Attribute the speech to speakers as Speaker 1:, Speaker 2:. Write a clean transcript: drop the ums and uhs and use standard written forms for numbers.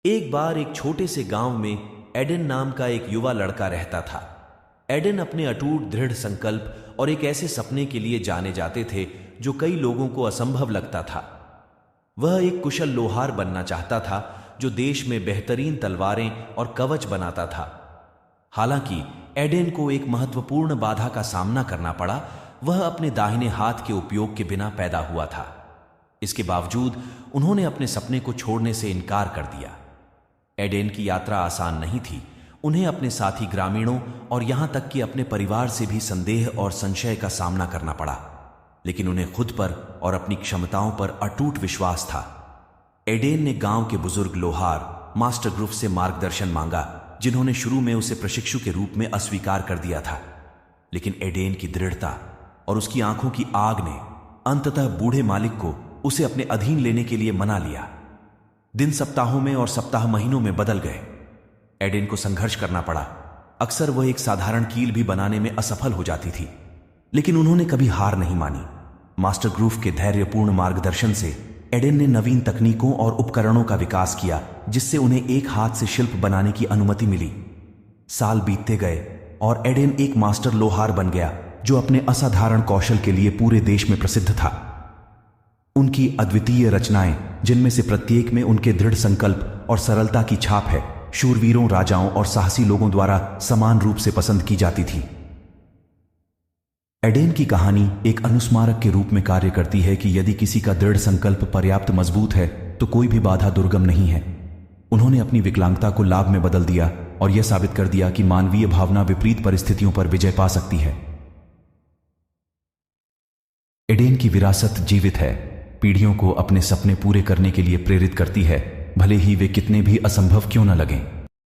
Speaker 1: एक बार एक छोटे से गांव में एडन नाम का एक युवा लड़का रहता था। एडन अपने अटूट दृढ़ संकल्प और एक ऐसे सपने के लिए जाने जाते थे जो कई लोगों को असंभव लगता था। वह एक कुशल लोहार बनना चाहता था जो देश में बेहतरीन तलवारें और कवच बनाता था। हालांकि एडन को एक महत्वपूर्ण बाधा का सामना करना पड़ा। वह अपने दाहिने हाथ के उपयोग के बिना पैदा हुआ था। इसके बावजूद उन्होंने अपने सपने को छोड़ने से इनकार कर दिया। एडेन की यात्रा आसान नहीं थी। उन्हें अपने साथी ग्रामीणों और यहां तक कि अपने परिवार से भी संदेह और संशय का सामना करना पड़ा, लेकिन उन्हें खुद पर और अपनी क्षमताओं पर अटूट विश्वास था। एडेन ने गांव के बुजुर्ग लोहार मास्टर ग्रुफ से मार्गदर्शन मांगा, जिन्होंने शुरू में उसे प्रशिक्षु के रूप में अस्वीकार कर दिया था। लेकिन एडेन की दृढ़ता और उसकी आंखों की आग ने अंततः बूढ़े मालिक को उसे अपने अधीन लेने के लिए मना लिया। दिन सप्ताहों में और सप्ताह महीनों में बदल गए। एडेन को संघर्ष करना पड़ा। अक्सर वह एक साधारण कील भी बनाने में असफल हो जाती थी, लेकिन उन्होंने कभी हार नहीं मानी। मास्टर ग्रूफ के धैर्यपूर्ण मार्गदर्शन से एडेन ने नवीन तकनीकों और उपकरणों का विकास किया, जिससे उन्हें एक हाथ से शिल्प बनाने की अनुमति मिली। साल बीतते गए और एडेन एक मास्टर लोहार बन गया जो अपने असाधारण कौशल के लिए पूरे देश में प्रसिद्ध था। उनकी अद्वितीय रचनाएं, जिनमें से प्रत्येक में उनके दृढ़ संकल्प और सरलता की छाप है, शूरवीरों, राजाओं और साहसी लोगों द्वारा समान रूप से पसंद की जाती थी। एडेन की कहानी एक अनुस्मारक के रूप में कार्य करती है कि यदि किसी का दृढ़ संकल्प पर्याप्त मजबूत है तो कोई भी बाधा दुर्गम नहीं है। उन्होंने अपनी विकलांगता को लाभ में बदल दिया और यह साबित कर दिया कि मानवीय भावना विपरीत परिस्थितियों पर विजय पा सकती है। एडेन की विरासत जीवित है, पीढ़ियों को अपने सपने पूरे करने के लिए प्रेरित करती है, भले ही वे कितने भी असंभव क्यों न लगें।